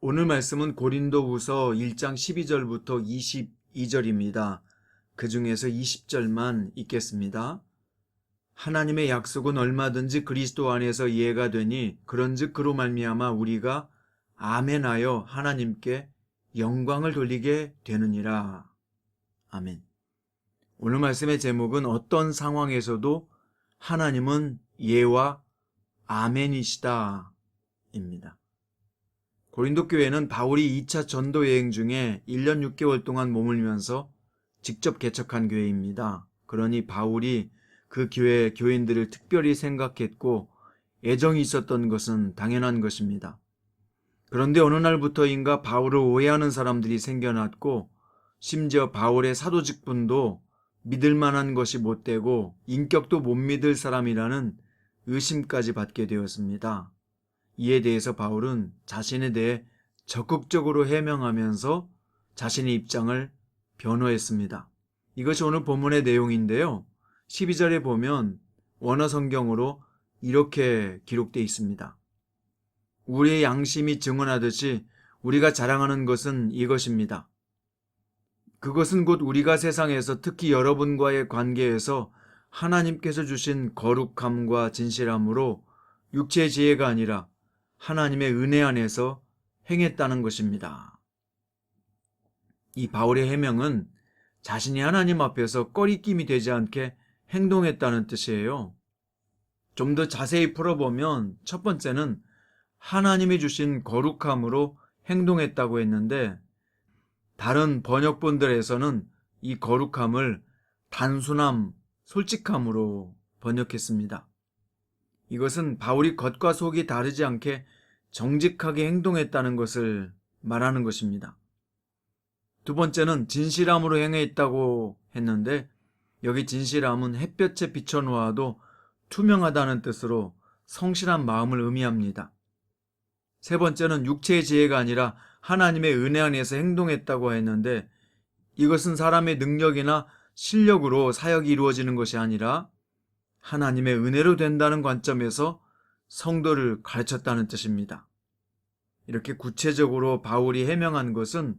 오늘 말씀은 고린도후서 1장 12절부터 22절입니다. 그 중에서 20절만 읽겠습니다. 하나님의 약속은 얼마든지 그리스도 안에서 이해가 되니 그런즉 그로 말미암아 우리가 아멘하여 하나님께 영광을 돌리게 되느니라. 아멘. 오늘 말씀의 제목은 어떤 상황에서도 하나님은 예와 아멘이시다 입니다. 고린도 교회는 바울이 2차 전도 여행 중에 1년 6개월 동안 머물면서 직접 개척한 교회입니다. 그러니 바울이 그 교회 교인들을 특별히 생각했고 애정이 있었던 것은 당연한 것입니다. 그런데 어느 날부터인가 바울을 오해하는 사람들이 생겨났고 심지어 바울의 사도 직분도 믿을 만한 것이 못되고 인격도 못 믿을 사람이라는 의심까지 받게 되었습니다. 이에 대해서 바울은 자신에 대해 적극적으로 해명하면서 자신의 입장을 변호했습니다. 이것이 오늘 본문의 내용인데요. 12절에 보면 원어 성경으로 이렇게 기록되어 있습니다. 우리의 양심이 증언하듯이 우리가 자랑하는 것은 이것입니다. 그것은 곧 우리가 세상에서 특히 여러분과의 관계에서 하나님께서 주신 거룩함과 진실함으로 육체의 지혜가 아니라 하나님의 은혜 안에서 행했다는 것입니다. 이 바울의 해명은 자신이 하나님 앞에서 꺼리낌이 되지 않게 행동했다는 뜻이에요. 좀 더 자세히 풀어보면 첫 번째는 하나님이 주신 거룩함으로 행동했다고 했는데 다른 번역본들에서는 이 거룩함을 단순함, 솔직함으로 번역했습니다. 이것은 바울이 겉과 속이 다르지 않게 정직하게 행동했다는 것을 말하는 것입니다. 두 번째는 진실함으로 행했다고 했는데 여기 진실함은 햇볕에 비춰놓아도 투명하다는 뜻으로 성실한 마음을 의미합니다. 세 번째는 육체의 지혜가 아니라 하나님의 은혜 안에서 행동했다고 했는데 이것은 사람의 능력이나 실력으로 사역이 이루어지는 것이 아니라 하나님의 은혜로 된다는 관점에서 성도를 가르쳤다는 뜻입니다. 이렇게 구체적으로 바울이 해명한 것은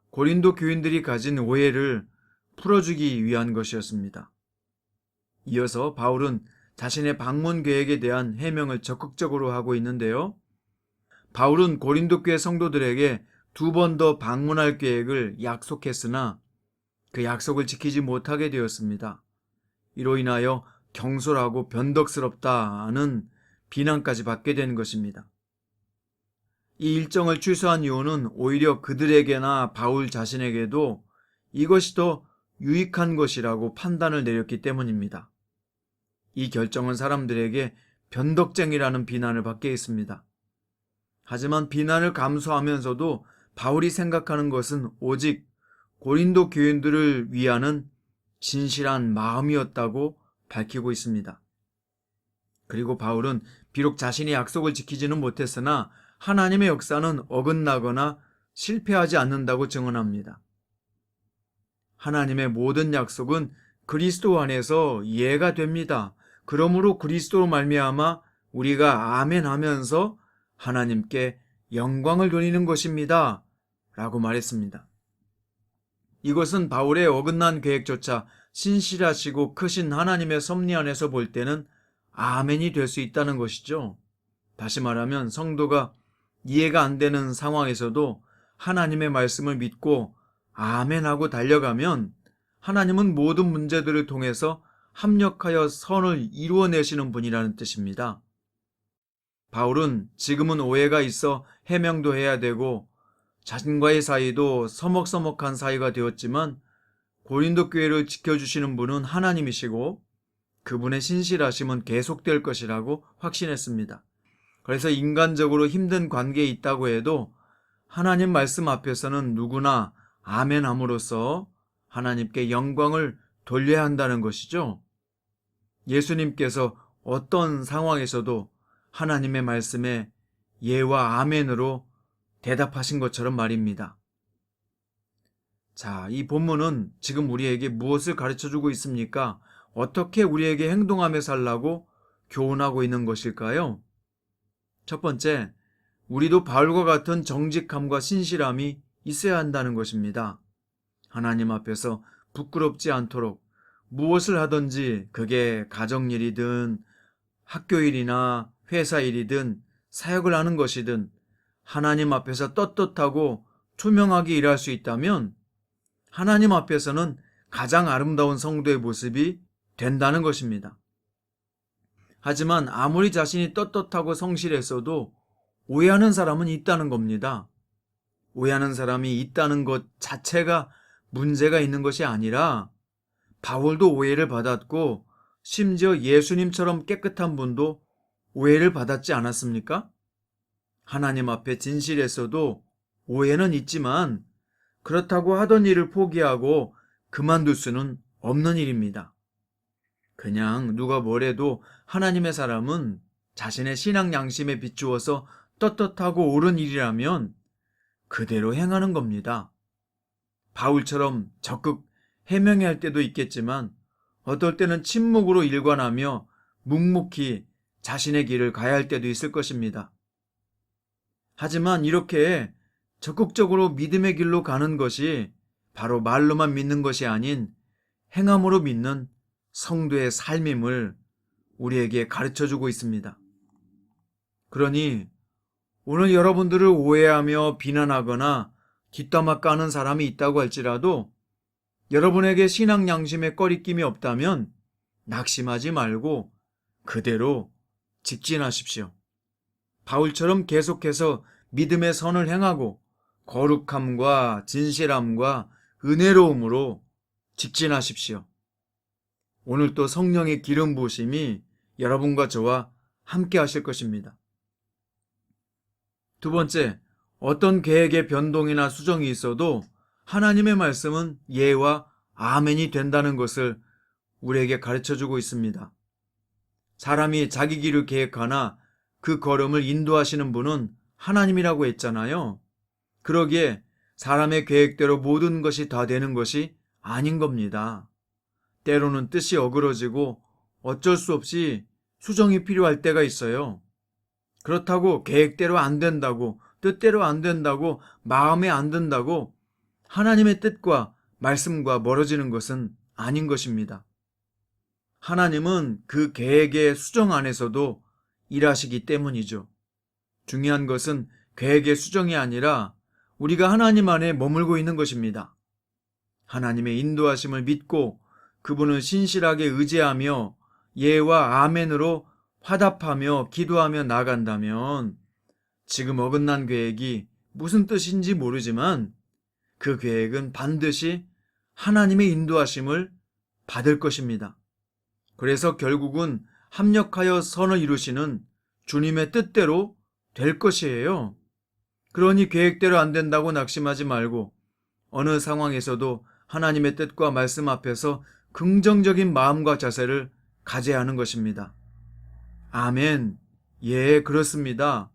고린도 교인들이 가진 오해를 풀어주기 위한 것이었습니다. 이어서 바울은 자신의 방문 계획에 대한 해명을 적극적으로 하고 있는데요. 바울은 고린도 교회 성도들에게 2번 더 방문할 계획을 약속했으나 그 약속을 지키지 못하게 되었습니다. 이로 인하여 경솔하고 변덕스럽다는 비난까지 받게 된 것입니다. 이 일정을 취소한 이유는 오히려 그들에게나 바울 자신에게도 이것이 더 유익한 것이라고 판단을 내렸기 때문입니다. 이 결정은 사람들에게 변덕쟁이라는 비난을 받게 했습니다. 하지만 비난을 감수하면서도 바울이 생각하는 것은 오직 고린도 교인들을 위하는 진실한 마음이었다고 밝히고 있습니다. 그리고 바울은 비록 자신이 약속을 지키지는 못했으나 하나님의 역사는 어긋나거나 실패하지 않는다고 증언합니다. 하나님의 모든 약속은 그리스도 안에서 이해가 됩니다. 그러므로 그리스도로 말미암아 우리가 아멘하면서 하나님께 영광을 돌리는 것입니다. 라고 말했습니다. 이것은 바울의 어긋난 계획조차 신실하시고 크신 하나님의 섭리 안에서 볼 때는 아멘이 될 수 있다는 것이죠. 다시 말하면 성도가 이해가 안 되는 상황에서도 하나님의 말씀을 믿고 아멘하고 달려가면 하나님은 모든 문제들을 통해서 합력하여 선을 이루어내시는 분이라는 뜻입니다. 바울은 지금은 오해가 있어 해명도 해야 되고 자신과의 사이도 서먹서먹한 사이가 되었지만 고린도 교회를 지켜주시는 분은 하나님이시고 그분의 신실하심은 계속될 것이라고 확신했습니다. 그래서 인간적으로 힘든 관계에 있다고 해도 하나님 말씀 앞에서는 누구나 아멘함으로써 하나님께 영광을 돌려야 한다는 것이죠. 예수님께서 어떤 상황에서도 하나님의 말씀에 예와 아멘으로 대답하신 것처럼 말입니다. 자, 이 본문은 지금 우리에게 무엇을 가르쳐주고 있습니까? 어떻게 우리에게 행동하며 살라고 교훈하고 있는 것일까요? 첫 번째, 우리도 바울과 같은 정직함과 신실함이 있어야 한다는 것입니다. 하나님 앞에서 부끄럽지 않도록 무엇을 하든지 그게 가정일이든 학교일이나 회사일이든 사역을 하는 것이든 하나님 앞에서 떳떳하고 투명하게 일할 수 있다면 하나님 앞에서는 가장 아름다운 성도의 모습이 된다는 것입니다. 하지만 아무리 자신이 떳떳하고 성실했어도 오해하는 사람은 있다는 겁니다. 오해하는 사람이 있다는 것 자체가 문제가 있는 것이 아니라 바울도 오해를 받았고 심지어 예수님처럼 깨끗한 분도 오해를 받았지 않았습니까? 하나님 앞에 진실했어도 오해는 있지만 그렇다고 하던 일을 포기하고 그만둘 수는 없는 일입니다. 그냥 누가 뭐래도 하나님의 사람은 자신의 신앙 양심에 비추어서 떳떳하고 옳은 일이라면 그대로 행하는 겁니다. 바울처럼 적극 해명해야 할 때도 있겠지만 어떨 때는 침묵으로 일관하며 묵묵히 자신의 길을 가야 할 때도 있을 것입니다. 하지만 이렇게 적극적으로 믿음의 길로 가는 것이 바로 말로만 믿는 것이 아닌 행함으로 믿는 성도의 삶임을 우리에게 가르쳐주고 있습니다. 그러니 오늘 여러분들을 오해하며 비난하거나 뒷담화 까는 사람이 있다고 할지라도 여러분에게 신앙 양심에 꺼리낌이 없다면 낙심하지 말고 그대로 직진하십시오. 바울처럼 계속해서 믿음의 선을 행하고 거룩함과 진실함과 은혜로움으로 직진하십시오. 오늘 또 성령의 기름 부으심이 여러분과 저와 함께 하실 것입니다. 두 번째, 어떤 계획의 변동이나 수정이 있어도 하나님의 말씀은 예와 아멘이 된다는 것을 우리에게 가르쳐주고 있습니다. 사람이 자기 길을 계획하나 그 걸음을 인도하시는 분은 하나님이라고 했잖아요. 그러기에 사람의 계획대로 모든 것이 다 되는 것이 아닌 겁니다. 때로는 뜻이 어그러지고 어쩔 수 없이 수정이 필요할 때가 있어요. 그렇다고 계획대로 안 된다고, 뜻대로 안 된다고, 마음에 안 든다고 하나님의 뜻과 말씀과 멀어지는 것은 아닌 것입니다. 하나님은 그 계획의 수정 안에서도 일하시기 때문이죠. 중요한 것은 계획의 수정이 아니라 우리가 하나님 안에 머물고 있는 것입니다. 하나님의 인도하심을 믿고 그분을 신실하게 의지하며 예와 아멘으로 화답하며 기도하며 나간다면 지금 어긋난 계획이 무슨 뜻인지 모르지만 그 계획은 반드시 하나님의 인도하심을 받을 것입니다. 그래서 결국은 합력하여 선을 이루시는 주님의 뜻대로 될 것이에요. 그러니 계획대로 안 된다고 낙심하지 말고 어느 상황에서도 하나님의 뜻과 말씀 앞에서 긍정적인 마음과 자세를 가져야 하는 것입니다. 아멘. 예, 그렇습니다.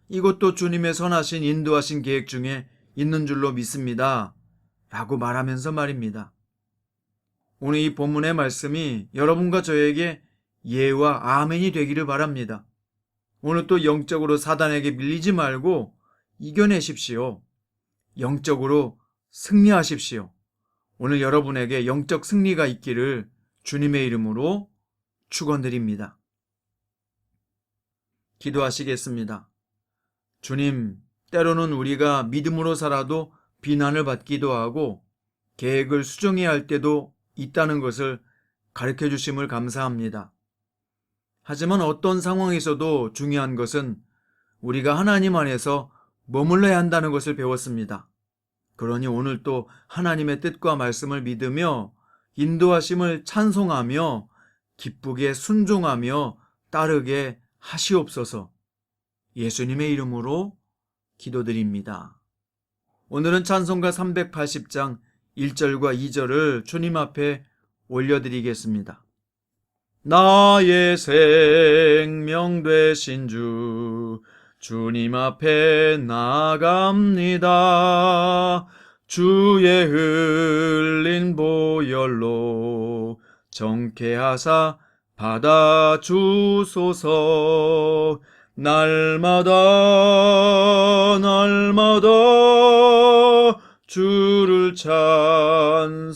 이것도 주님의 선하신 인도하신 계획 중에 있는 줄로 믿습니다. 라고 말하면서 말입니다. 오늘 이 본문의 말씀이 여러분과 저에게 예와 아멘이 되기를 바랍니다. 오늘 또 영적으로 사단에게 밀리지 말고 이겨내십시오. 영적으로 승리하십시오. 오늘 여러분에게 영적 승리가 있기를 주님의 이름으로 축원드립니다. 기도하시겠습니다. 주님, 때로는 우리가 믿음으로 살아도 비난을 받기도 하고 계획을 수정해야 할 때도 있다는 것을 가르쳐 주심을 감사합니다. 하지만 어떤 상황에서도 중요한 것은 우리가 하나님 안에서 머물러야 한다는 것을 배웠습니다. 그러니 오늘 또 하나님의 뜻과 말씀을 믿으며 인도하심을 찬송하며 기쁘게 순종하며 따르게 하시옵소서. 예수님의 이름으로 기도드립니다. 오늘은 찬송가 380장 1절과 2절을 주님 앞에 올려드리겠습니다. 나의 생명 되신 주, 주님 앞에 나갑니다. 주의 흘린 보혈로 정케하사 받아주소서. 날마다 날마다 주를 찬송하겠네.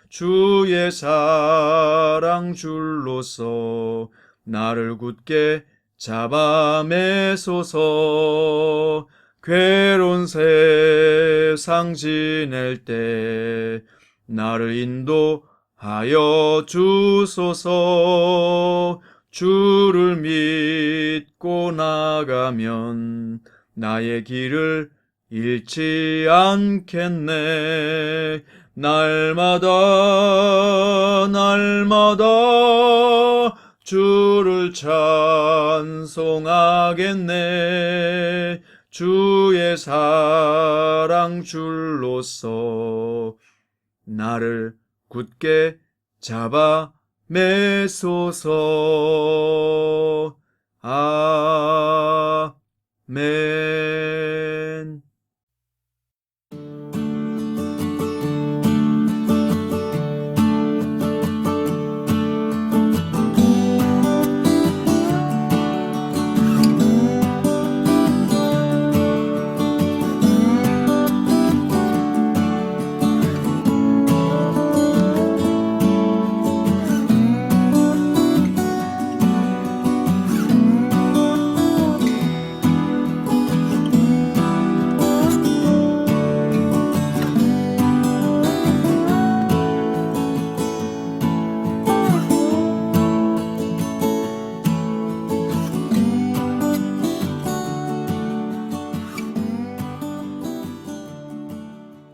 주의 사랑 줄로서 나를 굳게 잡아매소서. 괴로운 세상 지낼 때 나를 인도하여 주소서. 주를 믿고 나가면 나의 길을 잃지 않겠네. 날마다 날마다 주를 찬송하겠네. 주의 사랑 줄로서 나를 굳게 잡아 매소서. 아멘.